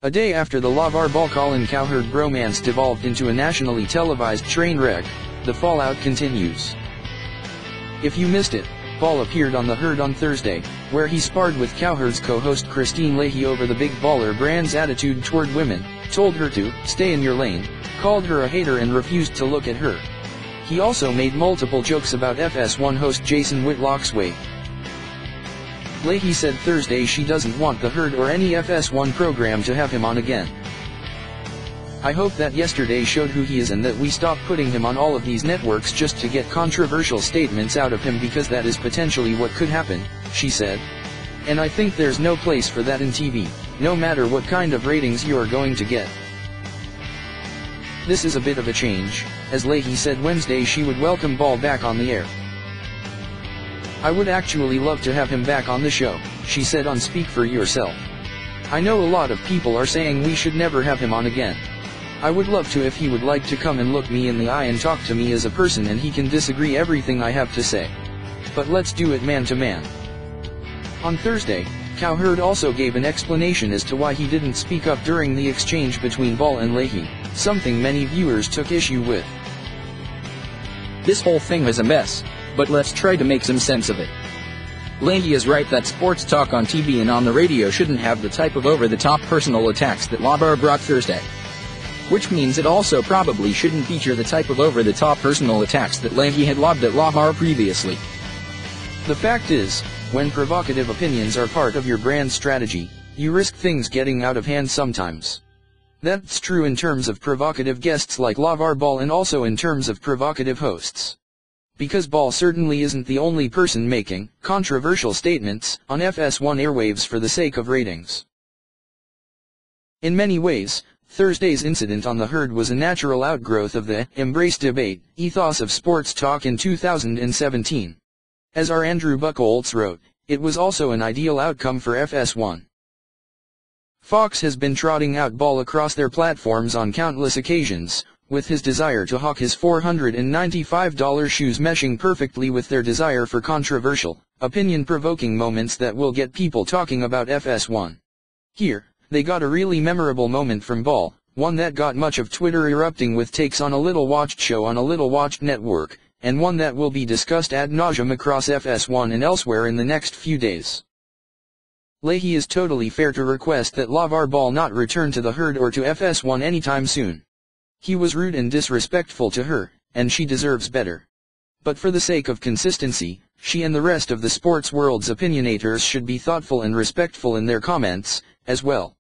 A day after the LaVar Ball-Colin Cowherd bromance devolved into a nationally televised train wreck, the fallout continues. If you missed it, Ball appeared on The Herd on Thursday, where he sparred with Cowherd's co-host Kristine Leahy over the Big Baller brand's attitude toward women, told her to stay in your lane, called her a hater and refused to look at her. He also made multiple jokes about FS1 host Jason Whitlock's weight. Leahy said Thursday she doesn't want The Herd or any FS1 program to have him on again. I hope that yesterday showed who he is and that we stop putting him on all of these networks just to get controversial statements out of him, because that is potentially what could happen, she said. And I think there's no place for that in TV, no matter what kind of ratings you are going to get. This is a bit of a change, as Leahy said Wednesday she would welcome Ball back on the air. I would actually love to have him back on the show, she said on Speak for Yourself. I know a lot of people are saying we should never have him on again. I would love to if he would like to come and look me in the eye and talk to me as a person, and he can disagree everything I have to say. But let's do it man to man. On Thursday, Cowherd also gave an explanation as to why he didn't speak up during the exchange between Ball and Leahy, something many viewers took issue with. This whole thing is a mess, but let's try to make some sense of it. Leahy is right that sports talk on TV and on the radio shouldn't have the type of over-the-top personal attacks that LaVar brought Thursday. Which means it also probably shouldn't feature the type of over-the-top personal attacks that Leahy had lobbed at LaVar previously. The fact is, when provocative opinions are part of your brand strategy, you risk things getting out of hand sometimes. That's true in terms of provocative guests like LaVar Ball, and also in terms of provocative hosts. Because Ball certainly isn't the only person making controversial statements on FS1 airwaves for the sake of ratings. In many ways, Thursday's incident on The Herd was a natural outgrowth of the "embrace debate" ethos of sports talk in 2017. As our Andrew Buchholz wrote, it was also an ideal outcome for FS1. Fox has been trotting out Ball across their platforms on countless occasions, with his desire to hawk his $495 shoes meshing perfectly with their desire for controversial, opinion-provoking moments that will get people talking about FS1. Here, they got a really memorable moment from Ball, one that got much of Twitter erupting with takes on a little-watched show on a little-watched network, and one that will be discussed ad nauseum across FS1 and elsewhere in the next few days. Leahy is totally fair to request that LaVar Ball not return to The Herd or to FS1 anytime soon. He was rude and disrespectful to her, and she deserves better. But for the sake of consistency, she and the rest of the sports world's opinionators should be thoughtful and respectful in their comments, as well.